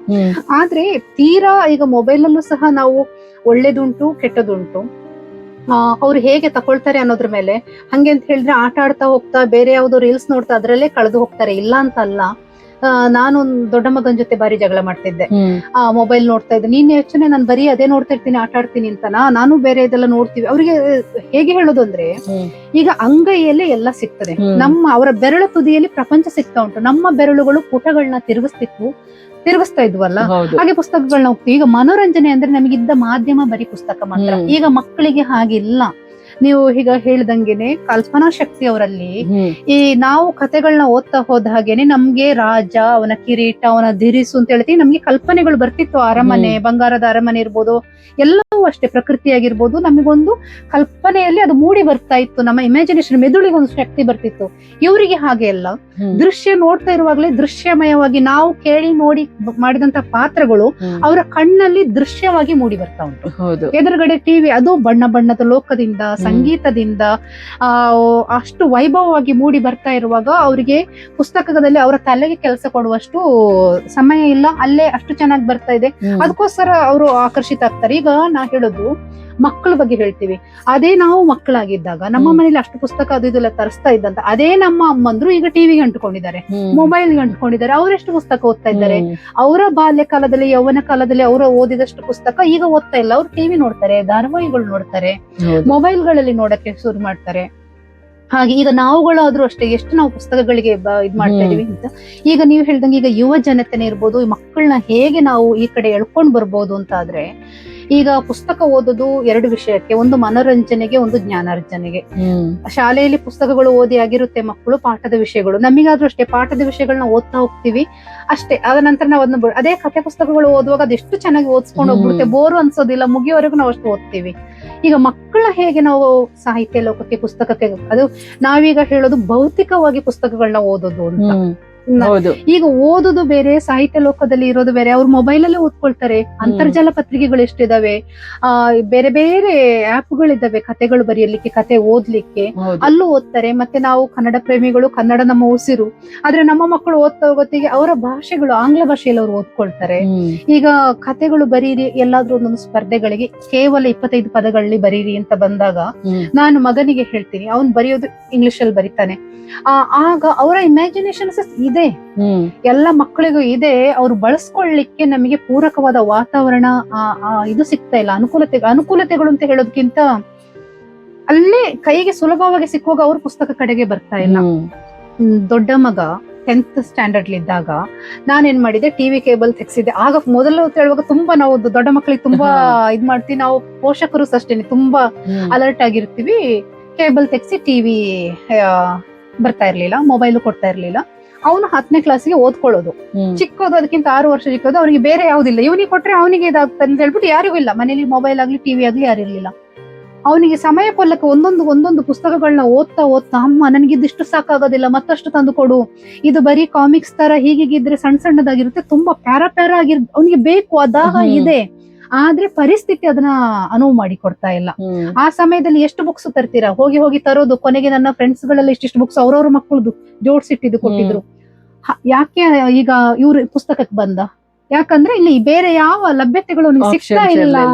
Speaker 2: ಆದ್ರೆ ತೀರಾ ಈಗ ಮೊಬೈಲ್ ಅಲ್ಲೂ ಸಹ ನಾವು ಒಳ್ಳೇದುಂಟು ಕೆಟ್ಟದುಂಟು. ಅವ್ರು ಹೇಗೆ ತಕೊಳ್ತಾರೆ ಅನ್ನೋದ್ರ ಮೇಲೆ. ಹಂಗೆ ಅಂತ ಹೇಳಿದ್ರೆ ಆಟ ಆಡ್ತಾ ಹೋಗ್ತಾ ಬೇರೆ ಯಾವ್ದೋ ರೀಲ್ಸ್ ನೋಡ್ತಾ ಅದ್ರಲ್ಲೇ ಕಳೆದು ಹೋಗ್ತಾರೆ, ಇಲ್ಲ ಅಂತ ಅಲ್ಲ. ನಾನು ದೊಡ್ಡ ಮಗನ ಜೊತೆ ಬಾರಿ ಜಗಳ ಮಾಡ್ತಿದ್ದೆ. ಮೊಬೈಲ್ ನೋಡ್ತಾ ಇದ್ದೆ, ನೀನ್ ಯೋಚನೆ ನಾನು ಬರೀ ಅದೇ ನೋಡ್ತಾ ಇರ್ತೀನಿ, ಆಟ ಆಡ್ತೀನಿ ಅಂತನಾ? ನಾನು ಬೇರೆ ಇದೆಲ್ಲ ನೋಡ್ತೀವಿ. ಅವ್ರಿಗೆ ಹೇಗೆ ಹೇಳೋದು ಅಂದ್ರೆ, ಈಗ ಅಂಗೈಯಲ್ಲೇ ಎಲ್ಲ ಸಿಗ್ತದೆ. ಅವರ ಬೆರಳು ತುದಿಯಲ್ಲಿ ಪ್ರಪಂಚ ಸಿಗ್ತಾ ಉಂಟು. ನಮ್ಮ ಬೆರಳುಗಳು ಪುಟಗಳನ್ನ ತಿರುಗಿಸ್ತಾ ಇದ್ವಲ್ಲ, ಹಾಗೆ ಪುಸ್ತಕಗಳನ್ನ ಹೋಗ್ತೀವಿ. ಈಗ ಮನೋರಂಜನೆ ಅಂದ್ರೆ ನಮಗಿದ್ದ ಮಾಧ್ಯಮ ಬರೀ ಪುಸ್ತಕ ಮಾತ್ರ. ಈಗ ಮಕ್ಕಳಿಗೆ ಹಾಗಿಲ್ಲ. ನೀವು ಈಗ ಹೇಳ್ದಂಗೆನೆ ಕಲ್ಪನಾ ಶಕ್ತಿ ಅವರಲ್ಲಿ, ಈ ನಾವು ಕಥೆಗಳನ್ನ ಓದ್ತಾ ಹೋದ ಹಾಗೇನೆ ನಮ್ಗೆ ರಾಜ, ಅವನ ಕಿರೀಟ, ಅವನ ಧಿರಿಸು ಅಂತ ಹೇಳ್ತೀವಿ, ನಮ್ಗೆ ಕಲ್ಪನೆಗಳು ಬರ್ತಿತ್ತು. ಅರಮನೆ, ಬಂಗಾರದ ಅರಮನೆ ಇರ್ಬೋದು, ಎಲ್ಲವೂ ಅಷ್ಟೇ, ಪ್ರಕೃತಿಯಾಗಿರ್ಬೋದು, ನಮಗೊಂದು ಕಲ್ಪನೆಯಲ್ಲಿ ಅದು ಮೂಡಿ ಬರ್ತಾ ಇತ್ತು. ನಮ್ಮ ಇಮ್ಯಾಜಿನೇಷನ್, ಮೆದುಳಿಗೆ ಒಂದು ಶಕ್ತಿ ಬರ್ತಿತ್ತು. ಇವರಿಗೆ ಹಾಗೆ ಅಲ್ಲ. ದೃಶ್ಯ ನೋಡ್ತಾ ಇರುವಾಗಲೇ ದೃಶ್ಯಮಯವಾಗಿ ನಾವು ಕೇಳಿ ನೋಡಿ ಮಾಡಿದಂತ ಪಾತ್ರಗಳು ಅವರ ಕಣ್ಣಲ್ಲಿ ದೃಶ್ಯವಾಗಿ ಮೂಡಿ ಬರ್ತಾ ಉಂಟು. ಎದುರುಗಡೆ ಟಿವಿ, ಅದು ಬಣ್ಣ ಬಣ್ಣದ ಲೋಕದಿಂದ, ಸಂಗೀತದಿಂದ ಅಷ್ಟು ವೈಭವವಾಗಿ ಮೂಡಿ ಬರ್ತಾ ಇರುವಾಗ ಅವರಿಗೆ ಪುಸ್ತಕದಲ್ಲಿ ಅವರ ತಲೆಗೆ ಕೆಲಸ ಕೊಡುವಷ್ಟು ಸಮಯ ಇಲ್ಲ. ಅಲ್ಲೇ ಅಷ್ಟು ಚೆನ್ನಾಗಿ ಬರ್ತಾ ಇದೆ, ಅದಕ್ಕೋಸ್ಕರ ಅವರು ಆಕರ್ಷಿತ ಆಗ್ತಾರೆ. ಈಗ ನಾ ಹೇಳೋದು ಮಕ್ಕಳ ಬಗ್ಗೆ ಹೇಳ್ತೀವಿ. ಅದೇ ನಾವು ಮಕ್ಕಳಾಗಿದ್ದಾಗ ನಮ್ಮ ಮನೇಲಿ ಅಷ್ಟು ಪುಸ್ತಕ ಅದು ಇದೆಲ್ಲ ತರಿಸ್ತಾ ಇದ್ದಂತ ಅದೇ ನಮ್ಮ ಅಮ್ಮಂದ್ರು ಈಗ ಟಿವಿಗೆ ಅಂಟ್ಕೊಂಡಿದ್ದಾರೆ, ಮೊಬೈಲ್ಗೆ ಅಂಟ್ಕೊಂಡಿದ್ದಾರೆ. ಅವರೆಷ್ಟು ಪುಸ್ತಕ ಓದ್ತಾ ಇದ್ದಾರೆ? ಅವರ ಬಾಲ್ಯ ಕಾಲದಲ್ಲಿ, ಯೌವನ ಕಾಲದಲ್ಲಿ ಅವರು ಓದಿದಷ್ಟು ಪುಸ್ತಕ ಈಗ ಓದ್ತಾ ಇಲ್ಲ. ಅವ್ರು ಟಿವಿ ನೋಡ್ತಾರೆ, ಧಾರಾವಾಹಿಗಳು ನೋಡ್ತಾರೆ, ಮೊಬೈಲ್ಗಳಲ್ಲಿ ನೋಡಕ್ಕೆ ಶುರು ಮಾಡ್ತಾರೆ. ಹಾಗೆ ಈಗ ನಾವುಗಳಾದ್ರೂ ಅಷ್ಟೇ, ಎಷ್ಟು ನಾವು ಪುಸ್ತಕಗಳಿಗೆ ಇದ್ ಮಾಡ್ತಾ ಇದೀವಿ ಅಂತ. ಈಗ ನೀವು ಹೇಳ್ದಂಗೆ ಈಗ ಯುವ ಜನತೆನೇ ಇರ್ಬೋದು, ಮಕ್ಕಳನ್ನ ಹೇಗೆ ನಾವು ಈ ಕಡೆ ಎಳ್ಕೊಂಡ್ ಬರ್ಬೋದು ಅಂತ ಆದ್ರೆ, ಈಗ ಪುಸ್ತಕ ಓದೋದು ಎರಡು ವಿಷಯಕ್ಕೆ, ಒಂದು ಮನೋರಂಜನೆಗೆ, ಒಂದು ಜ್ಞಾನಾರ್ಜನೆಗೆ. ಶಾಲೆಯಲ್ಲಿ ಪುಸ್ತಕಗಳು ಓದಿ ಆಗಿರುತ್ತೆ ಮಕ್ಕಳು, ಪಾಠದ ವಿಷಯಗಳು ನಮಿಗಾದ್ರೂ ಅಷ್ಟೇ, ಪಾಠದ ವಿಷಯಗಳನ್ನ ಓದ್ತಾ ಹೋಗ್ತೀವಿ ಅಷ್ಟೇ. ಅದ ನಂತರ ನಾವು ಅದನ್ನ ಅದೇ ಕಥೆ ಪುಸ್ತಕಗಳು ಓದುವಾಗ ಅದೆಷ್ಟು ಚೆನ್ನಾಗಿ ಓದಿಸ್ಕೊಂಡು ಹೋಗ್ಬಿಡುತ್ತೆ, ಬೋರು ಅನ್ಸೋದಿಲ್ಲ, ಮುಗಿಯೋವರೆಗೂ ನಾವು ಅಷ್ಟು ಓದ್ತೀವಿ. ಈಗ ಮಕ್ಕಳನ್ನ ಹೇಗೆ ನಾವು ಸಾಹಿತ್ಯ ಲೋಕಕ್ಕೆ, ಪುಸ್ತಕಕ್ಕೆ, ಅದು ನಾವೀಗ ಹೇಳೋದು ಭೌತಿಕವಾಗಿ ಪುಸ್ತಕಗಳನ್ನ ಓದೋದು ಅಂತ. ಈಗ ಓದುದು ಬೇರೆ, ಸಾಹಿತ್ಯ ಲೋಕದಲ್ಲಿ ಇರೋದು ಬೇರೆ. ಅವ್ರು ಮೊಬೈಲ್ ಅಲ್ಲೇ ಓದ್ಕೊಳ್ತಾರೆ. ಅಂತರ್ಜಾಲ ಪತ್ರಿಕೆಗಳು ಎಷ್ಟಿದಾವೆ, ಬೇರೆ ಬೇರೆ ಆಪ್ಗಳಿದಾವೆ ಕಥೆಗಳು ಬರೆಯಲಿಕ್ಕೆ, ಕತೆ ಓದ್ಲಿಕ್ಕೆ, ಅಲ್ಲೂ ಓದ್ತಾರೆ. ಮತ್ತೆ ನಾವು ಕನ್ನಡ ಪ್ರೇಮಿಗಳು, ಕನ್ನಡ ನಮ್ಮ ಉಸಿರು. ಆದ್ರೆ ನಮ್ಮ ಮಕ್ಕಳು ಓದ್ತಾ ಗೊತ್ತಿಗೆ ಅವರ ಭಾಷೆಗಳು, ಆಂಗ್ಲ ಭಾಷೆಯಲ್ಲಿ ಅವ್ರು ಓದ್ಕೊಳ್ತಾರೆ. ಈಗ ಕಥೆಗಳು ಬರೀರಿ, ಎಲ್ಲಾದ್ರೂ ಒಂದೊಂದು ಸ್ಪರ್ಧೆಗಳಿಗೆ ಕೇವಲ 25 ಪದಗಳಲ್ಲಿ ಬರೀರಿ ಅಂತ ಬಂದಾಗ ನಾನು ಮಗನಿಗೆ ಹೇಳ್ತೀನಿ, ಅವನ್ ಬರೆಯೋದು ಇಂಗ್ಲಿಷ್ ಅಲ್ಲಿ ಬರೀತಾನೆ. ಆಗ ಅವರ ಇಮ್ಯಾಜಿನೇಷನ್ಸ್ ಇದೆ, ಎಲ್ಲ ಮಕ್ಕಳಿಗೂ ಇದೆ. ಅವ್ರು ಬಳಸ್ಕೊಳ್ಳಿಕ್ಕೆ ನಮಗೆ ಪೂರಕವಾದ ವಾತಾವರಣ ಇದು ಸಿಗ್ತಾ ಇಲ್ಲ. ಅನುಕೂಲತೆಗಳು ಅಂತ ಹೇಳೋದಕ್ಕಿಂತ ಅಲ್ಲೇ ಕೈಗೆ ಸುಲಭವಾಗಿ ಸಿಕ್ಕುವಾಗ ಅವ್ರ ಪುಸ್ತಕ ಕಡೆಗೆ ಬರ್ತಾ ಇಲ್ಲ. ದೊಡ್ಡ ಮಗ 10th ಸ್ಟ್ಯಾಂಡರ್ಡ್ ಇದ್ದಾಗ ನಾನೇನ್ ಮಾಡಿದೆ, ಟಿವಿ ಕೇಬಲ್ ತೆಗ್ಸಿದ್ದೆ. ಆಗ ಮೊದಲು ಹೇಳುವಾಗ ತುಂಬಾ ನಾವು ದೊಡ್ಡ ಮಕ್ಕಳಿಗೆ ತುಂಬಾ ಇದ್ ಮಾಡ್ತೀವಿ, ನಾವು ಪೋಷಕರು ಅಷ್ಟೇನೆ ತುಂಬಾ ಅಲರ್ಟ್ ಆಗಿರ್ತೀವಿ. ಕೇಬಲ್ ತೆಗ್ಸಿ ಟಿವಿ ಬರ್ತಾ ಇರ್ಲಿಲ್ಲ, ಮೊಬೈಲ್ ಕೊಡ್ತಾ ಇರ್ಲಿಲ್ಲ. ಅವನು 10ನೇ ಕ್ಲಾಸ್ಗೆ ಓದ್ಕೊಳ್ಳೋದು, ಚಿಕ್ಕೋದು, ಅದಕ್ಕಿಂತ 6 ವರ್ಷ ಚಿಕ್ಕೋದು. ಅವನಿಗೆ ಬೇರೆ ಯಾವ್ದಿಲ್ಲ, ಇವನಿಗೆ ಕೊಟ್ರೆ ಅವನಿಗೆ ಇದಾಗ್ತದೆ ಅಂತ ಹೇಳ್ಬಿಟ್ಟು ಯಾರಿಗೂ ಇಲ್ಲ ಮನೇಲಿ, ಮೊಬೈಲ್ ಆಗ್ಲಿ ಟಿವಿ ಆಗ್ಲಿ ಯಾರಿರ್ಲಿಲ್ಲ. ಅವನಿಗೆ ಸಮಯ ಕೊಲ್ಲಕ್ಕೆ ಒಂದೊಂದು ಪುಸ್ತಕಗಳನ್ನ ಓದ್ತಾ ಅಮ್ಮ ನನಗಿದಿಷ್ಟು ಸಾಕಾಗೋದಿಲ್ಲ, ಮತ್ತಷ್ಟು ತಂದು ಕೊಡು, ಇದು ಬರೀ ಕಾಮಿಕ್ಸ್ ತರ ಹೀಗಿದ್ರೆ ಸಣ್ಣದಾಗಿರುತ್ತೆ, ತುಂಬಾ ಪ್ಯಾರಾ ಅವನಿಗೆ ಬೇಕು, ಅದಾಗ ಇದೆ. ಆದ್ರೆ ಪರಿಸ್ಥಿತಿ ಅದನ್ನ ಅನುವು ಮಾಡಿ ಕೊಡ್ತಾ ಇಲ್ಲ. ಆ ಸಮಯದಲ್ಲಿ ಎಷ್ಟು ಬುಕ್ಸ್ ತರ್ತೀರಾ, ಹೋಗಿ ತರೋದು. ಕೊನೆಗೆ ನನ್ನ ಫ್ರೆಂಡ್ಸ್ ಗಳೆಲ್ಲ ಇಷ್ಟಿಷ್ಟು ಬುಕ್ಸ್ ಅವ್ರವ್ರ ಮಕ್ಕಳದು ಜೋಡ್ಸಿಟ್ಟಿದ್ದು ಕೊಟ್ಟಿದ್ರು. ಯಾಕೆ ಈಗ ಇವ್ರ ಪುಸ್ತಕಕ್ಕೆ ಬಂದ? ಯಾಕಂದ್ರೆ ಇಲ್ಲಿ ಬೇರೆ ಯಾವ ಲಭ್ಯತೆಗಳು ಅವನಿಗೆ ಸಿಗ್ತಾ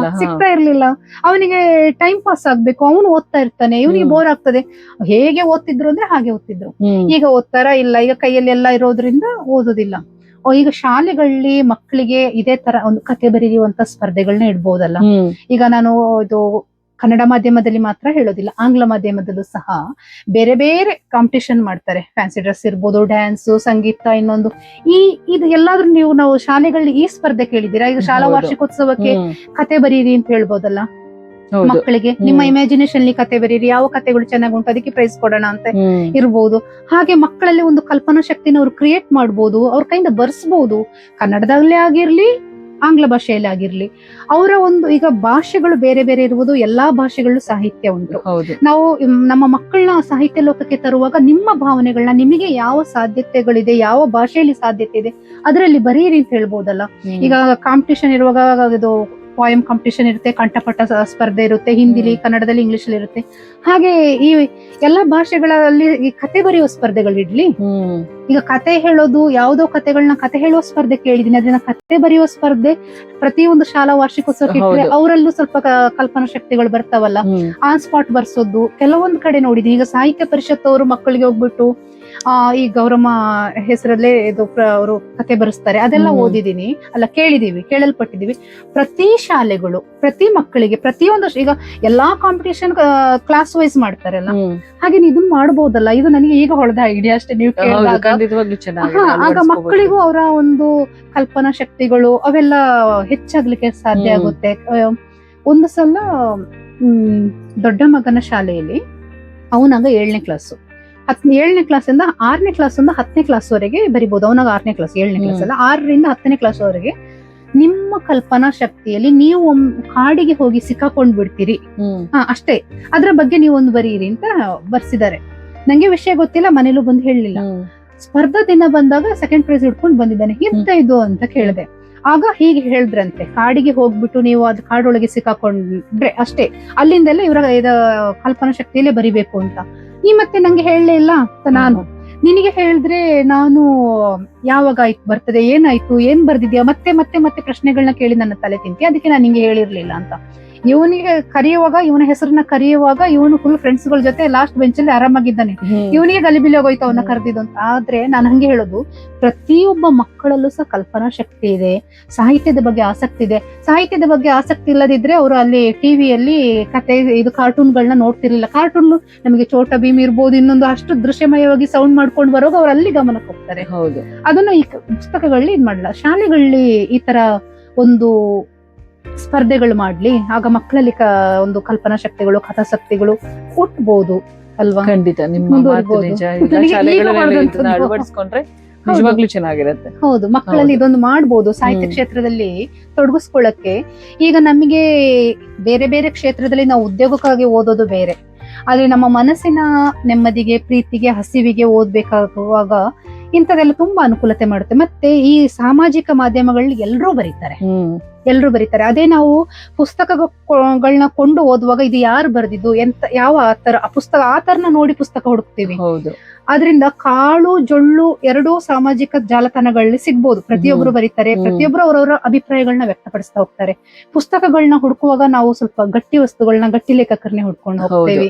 Speaker 2: ಇರ್ಲಿಲ್ಲ. ಅವನಿಗೆ ಟೈಮ್ ಪಾಸ್ ಆಗ್ಬೇಕು, ಅವನು ಓದ್ತಾ ಇರ್ತಾನೆ, ಇವನಿಗೆ ಬೋರ್ ಆಗ್ತದೆ. ಹೇಗೆ ಓದ್ತಿದ್ರು ಅಂದ್ರೆ ಹಾಗೆ ಓದ್ತಿದ್ರು. ಈಗ ಓದ್ತಾರ ಇಲ್ಲ, ಈಗ ಕೈಯಲ್ಲಿ ಎಲ್ಲ ಇರೋದ್ರಿಂದ ಓದೋದಿಲ್ಲ. ಈಗ ಶಾಲೆಗಳಲ್ಲಿ ಮಕ್ಕಳಿಗೆ ಇದೇ ತರ ಒಂದು ಕತೆ ಬರೆಯುವಂತ ಸ್ಪರ್ಧೆಗಳನ್ನ ಇಡ್ಬೋದಲ್ಲ. ಈಗ ನಾನು ಇದು ಕನ್ನಡ ಮಾಧ್ಯಮದಲ್ಲಿ ಮಾತ್ರ ಹೇಳೋದಿಲ್ಲ, ಆಂಗ್ಲ ಮಾಧ್ಯಮದಲ್ಲೂ ಸಹ ಬೇರೆ ಬೇರೆ ಕಾಂಪಿಟಿಷನ್ ಮಾಡ್ತಾರೆ. ಫ್ಯಾನ್ಸಿ ಡ್ರೆಸ್ ಇರ್ಬೋದು, ಡ್ಯಾನ್ಸ್, ಸಂಗೀತ, ಇನ್ನೊಂದು ಇದು ಎಲ್ಲಾದ್ರೂ ನಾವು ಶಾಲೆಗಳಲ್ಲಿ ಈ ಸ್ಪರ್ಧೆ ಕೇಳಿದ್ದೀರಾ? ಈಗ ಶಾಲಾ ವಾರ್ಷಿಕೋತ್ಸವಕ್ಕೆ ಕತೆ ಬರೀರಿ ಅಂತ ಹೇಳ್ಬೋದಲ್ಲ ಮಕ್ಕಳಿಗೆ. ನಿಮ್ಮ ಇಮ್ಯಾಜಿನೇಷನ್ ಕತೆ ಬರೀರಿ, ಯಾವ ಕತೆಗಳು ಚೆನ್ನಾಗಿ ಉಂಟು ಅದಕ್ಕೆ ಪ್ರೈಸ್ ಕೊಡೋಣ ಅಂತ ಇರ್ಬೋದು. ಹಾಗೆ ಮಕ್ಕಳಲ್ಲಿ ಒಂದು ಕಲ್ಪನಾ ಶಕ್ತಿನ ಅವ್ರು ಕ್ರಿಯೇಟ್ ಮಾಡ್ಬೋದು, ಅವ್ರ ಕೈಯಿಂದ ಬರ್ಸ್ಬಹುದು. ಕನ್ನಡದಲ್ಲೇ ಆಗಿರ್ಲಿ, ಆಂಗ್ಲ ಭಾಷೆಯಲ್ಲಿ ಆಗಿರ್ಲಿ. ಅವರ ಒಂದು ಈಗ ಭಾಷೆಗಳು ಬೇರೆ ಬೇರೆ ಇರುವುದು, ಎಲ್ಲಾ ಭಾಷೆಗಳಲ್ಲೂ ಸಾಹಿತ್ಯ ಉಂಟು. ನಾವು ನಮ್ಮ ಮಕ್ಕಳನ್ನ ಸಾಹಿತ್ಯ ಲೋಕಕ್ಕೆ ತರುವಾಗ ನಿಮ್ಮ ಭಾವನೆಗಳನ್ನ, ನಿಮಗೆ ಯಾವ ಸಾಧ್ಯತೆಗಳಿದೆ, ಯಾವ ಭಾಷೆಯಲ್ಲಿ ಸಾಧ್ಯತೆ ಇದೆ ಅದರಲ್ಲಿ ಬರೀರಿ ಅಂತ ಹೇಳ್ಬೋದಲ್ಲ. ಈಗ ಕಾಂಪಿಟಿಷನ್ ಇರುವಾಗ ಇದು ಪೋಯಂ ಕಾಂಪಿಟಿಷನ್ ಇರುತ್ತೆ, ಕಂಠಪಟ್ಟ ಸ್ಪರ್ಧೆ ಇರುತ್ತೆ, ಹಿಂದಿಲಿ, ಕನ್ನಡದಲ್ಲಿ, ಇಂಗ್ಲಿಷ್ ಅಲ್ಲಿ ಇರುತ್ತೆ. ಹಾಗೆ ಈ ಎಲ್ಲಾ ಭಾಷೆಗಳಲ್ಲಿ ಈ ಕತೆ ಬರೆಯುವ ಸ್ಪರ್ಧೆಗಳಿಡ್ಲಿ. ಈಗ ಕತೆ ಹೇಳೋದು, ಯಾವುದೋ ಕತೆಗಳನ್ನ ಕತೆ ಹೇಳುವ ಸ್ಪರ್ಧೆ ಕೇಳಿದೀನಿ, ಅದನ್ನ ಕತೆ ಬರೆಯುವ ಸ್ಪರ್ಧೆ ಪ್ರತಿಯೊಂದು ಶಾಲಾ ವಾರ್ಷಿಕೋತ್ಸವಕ್ಕೆ ಇಟ್ಟರೆ ಅವರಲ್ಲೂ ಸ್ವಲ್ಪ ಕಲ್ಪನಾ ಶಕ್ತಿಗಳು ಬರ್ತಾವಲ್ಲ, ಆನ್ ಸ್ಪಾಟ್ ಬರ್ಸೋದು ಕೆಲವೊಂದು ಕಡೆ ನೋಡಿದೀನಿ. ಈಗ ಸಾಹಿತ್ಯ ಪರಿಷತ್ ಅವರು ಮಕ್ಕಳಿಗೆ ಹೋಗ್ಬಿಟ್ಟು ಈ ಗೌರಮ್ಮ ಹೆಸರಲ್ಲೇ ಇದು ಅವರು ಕತೆ ಬರೆಸ್ತಾರೆ, ಅದೆಲ್ಲ ಓದಿದೀನಿ, ಅಲ್ಲ ಕೇಳಲ್ಪಟ್ಟಿದೀವಿ. ಪ್ರತಿ ಶಾಲೆಗಳು ಪ್ರತಿ ಮಕ್ಕಳಿಗೆ ಪ್ರತಿಯೊಂದು, ಈಗ ಎಲ್ಲಾ ಕಾಂಪಿಟೇಷನ್ ಕ್ಲಾಸ್ ವೈಸ್ ಮಾಡ್ತಾರಲ್ಲ, ಹಾಗೆ ಇದನ್ನ ಮಾಡಬಹುದಲ್ಲ. ಇದು ನನಗೆ ಈಗ ಹೊಳೆದ ಐಡಿಯಾ ಅಷ್ಟೇ, ನೀವು ಕೇಳಿದಾಗ. ಆಗ ಮಕ್ಕಳಿಗೂ ಅವರ ಒಂದು ಕಲ್ಪನಾ ಶಕ್ತಿಗಳು ಅವೆಲ್ಲ ಹೆಚ್ಚಾಗ್ಲಿಕ್ಕೆ ಸಾಧ್ಯ ಆಗುತ್ತೆ. ಒಂದು ಸಲ ದೊಡ್ಡ ಮಗನ ಶಾಲೆಯಲ್ಲಿ ಅವನಾಗ 7ನೇ ಕ್ಲಾಸು, 7ನೇ ಕ್ಲಾಸಿಂದ 6ನೇ ಕ್ಲಾಸಿಂದ 10ನೇ ಕ್ಲಾಸ್ ವರೆಗೆ ಬರಿಬಹುದು. ಅವನಾಗ 6ನೇ ಕ್ಲಾಸ್, 7ನೇ ಕ್ಲಾಸ್ ಅಲ್ಲ, 6ರಿಂದ 10ನೇ ಕ್ಲಾಸ್ ವರೆಗೆ ನಿಮ್ಮ ಕಲ್ಪನಾ ಶಕ್ತಿಯಲ್ಲಿ ನೀವು ಕಾಡಿಗೆ ಹೋಗಿ ಸಿಕ್ಕಾಕೊಂಡ್ ಬಿಡ್ತೀರಿ, ಅಷ್ಟೇ, ಅದ್ರ ಬಗ್ಗೆ ನೀವು ಒಂದು ಬರೀರಿ ಅಂತ ಬರ್ಸಿದ್ದಾರೆ. ನಂಗೆ ವಿಷಯ ಗೊತ್ತಿಲ್ಲ, ಮನೇಲೂ ಬಂದು ಹೇಳಲಿಲ್ಲ. ಸ್ಪರ್ಧಾ ದಿನ ಬಂದಾಗ 2nd ಪ್ರೈಸ್ ಹಿಡ್ಕೊಂಡು ಬಂದಿದ್ದಾನೆ. ಎಂತ ಇದು ಅಂತ ಕೇಳಿದೆ. ಆಗ ಹೀಗೆ ಹೇಳಿದ್ರಂತೆ, ಕಾಡಿಗೆ ಹೋಗ್ಬಿಟ್ಟು ನೀವು ಅದ್ ಕಾಡೊಳಗೆ ಸಿಕ್ಕಾಕೊಂಡ್ರೆ ಅಷ್ಟೇ, ಅಲ್ಲಿಂದೆಲ್ಲ ಇವರ ಕಲ್ಪನಾ ಶಕ್ತಿಯಲ್ಲೇ ಬರಿಬೇಕು ಅಂತ. ಮತ್ತೆ ನಂಗೆ ಹೇಳಲೇ ಇಲ್ಲ ಅಂತ ನಾನು. ನಿನಗೆ ಹೇಳಿದ್ರೆ ನಾನು ಯಾವಾಗ ಆಯ್ತು ಬರ್ತದೆ, ಏನಾಯ್ತು, ಏನ್ ಬರ್ದಿದ್ಯಾ, ಮತ್ತೆ ಮತ್ತೆ ಮತ್ತೆ ಪ್ರಶ್ನೆಗಳನ್ನ ಕೇಳಿ ನನ್ನ ತಲೆ ತಿಂತಿ, ಅದಕ್ಕೆ ನಾನು ನಿಂಗೆ ಹೇಳಿರ್ಲಿಲ್ಲ ಅಂತ. ಇವನಿಗೆ ಕರೆಯುವಾಗ, ಇವನ ಹೆಸರನ್ನ ಕರೆಯುವಾಗ ಇವನು ಫುಲ್ ಫ್ರೆಂಡ್ಸ್ ಗಳ ಜೊತೆ ಲಾಸ್ಟ್ ಬೆಂಚ್ ಅಲ್ಲಿ ಆರಾಮಾಗಿದ್ದಾನೆ. ಇವನಿಗೆ ಗಲಿಬಿಲಿ ಹೋಗೋಯ್ತು ಅವನ್ನ ಕರೆದಿದ್ದು ಅಂತ. ಆದ್ರೆ ನಾನು ಹಂಗೆ ಹೇಳೋದು, ಪ್ರತಿಯೊಬ್ಬ ಮಕ್ಕಳಲ್ಲೂ ಸಹ ಕಲ್ಪನಾ ಶಕ್ತಿ ಇದೆ, ಸಾಹಿತ್ಯದ ಬಗ್ಗೆ ಆಸಕ್ತಿ ಇದೆ. ಸಾಹಿತ್ಯದ ಬಗ್ಗೆ ಆಸಕ್ತಿ ಇಲ್ಲದಿದ್ರೆ ಅವರು ಅಲ್ಲಿ ಟಿವಿಯಲ್ಲಿ ಕತೆ ಇದು ಕಾರ್ಟೂನ್ಗಳನ್ನ ನೋಡ್ತಿರ್ಲಿಲ್ಲ. ಕಾರ್ಟೂನ್ ನಮಗೆ ಚೋಟ ಭೀಮ್ ಇರ್ಬೋದು, ಇನ್ನೊಂದು ಅಷ್ಟು ದೃಶ್ಯಮಯವಾಗಿ ಸೌಂಡ್ ಮಾಡ್ಕೊಂಡು ಬರೋಗ ಅವ್ರು ಅಲ್ಲಿ ಗಮನಕ್ಕೆ ಹೋಗ್ತಾರೆ. ಹೌದು, ಅದನ್ನ ಈ ಪುಸ್ತಕಗಳಲ್ಲಿ ಇದ್ ಮಾಡಲ್ಲ. ಶಾಲೆಗಳಲ್ಲಿ ಈ ತರ ಒಂದು ಸ್ಪರ್ಧೆಗಳು ಮಾಡ್ಲಿ, ಆಗ ಮಕ್ಕಳಲ್ಲಿ ಒಂದು ಕಲ್ಪನಾ ಶಕ್ತಿಗಳು, ಕಥಾಸಕ್ತಿಗಳು ಹುಟ್ಟಬಹುದು ಅಲ್ವಾ?
Speaker 1: ಖಂಡಿತ, ನಿಮ್ಮ ಮಾತು ನಿಜ. ಅಳವಡಿಸ್ಕೊಂಡ್ರೆ ನಿಜವಾಗ್ಲೂ ಚೆನ್ನಾಗಿರುತ್ತೆ.
Speaker 2: ಹೌದು, ಮಕ್ಕಳಲ್ಲಿ ಇದೊಂದು ಮಾಡ್ಬೋದು. ಸಾಹಿತ್ಯ ಕ್ಷೇತ್ರದಲ್ಲಿ ತೊಡಗಿಸ್ಕೊಳ್ಳಕ್ಕೆ. ಈಗ ನಮಗೆ ಬೇರೆ ಬೇರೆ ಕ್ಷೇತ್ರದಲ್ಲಿ ನಾವು ಉದ್ಯೋಗಕ್ಕಾಗಿ ಓದೋದು ಬೇರೆ, ಆದ್ರೆ ನಮ್ಮ ಮನಸ್ಸಿನ ನೆಮ್ಮದಿಗೆ, ಪ್ರೀತಿಗೆ, ಹಸಿವಿಗೆ ಓದ್ಬೇಕಾಗುವಾಗ ಇಂಥದೆಲ್ಲ ತುಂಬಾ ಅನುಕೂಲತೆ ಮಾಡುತ್ತೆ. ಮತ್ತೆ ಈ ಸಾಮಾಜಿಕ ಮಾಧ್ಯಮಗಳಲ್ಲಿ ಎಲ್ಲರೂ ಬರೀತಾರೆ. ಅದೇ ನಾವು ಪುಸ್ತಕಗಳನ್ನ ಕೊಂಡು ಓದುವಾಗ ಇದು ಯಾರು ಬರೆದಿದ್ದು, ಎಂತ ಯಾವ ಆತರನ ನೋಡಿ ಪುಸ್ತಕ ಹುಡುಕ್ತಿವಿ. ಅದರಿಂದ ಕಾಳು ಜೊಳ್ಳು ಎರಡೂ ಸಾಮಾಜಿಕ ಜಾಲತಾಣಗಳಲ್ಲಿ ಸಿಗ್ಬೋದು. ಪ್ರತಿಯೊಬ್ರು ಬರೀತಾರೆ, ಪ್ರತಿಯೊಬ್ರು ಅವರವರ ಅಭಿಪ್ರಾಯಗಳನ್ನ ವ್ಯಕ್ತಪಡಿಸ್ತಾ ಹೋಗ್ತಾರೆ. ಪುಸ್ತಕಗಳನ್ನ ಹುಡುಕುವಾಗ ನಾವು ಸ್ವಲ್ಪ ಗಟ್ಟಿ ವಸ್ತುಗಳನ್ನ, ಗಟ್ಟಿ ಲೇಖಕರನ್ನೇ ಹುಡ್ಕೊಂಡು ಹೋಗ್ತೇವೆ.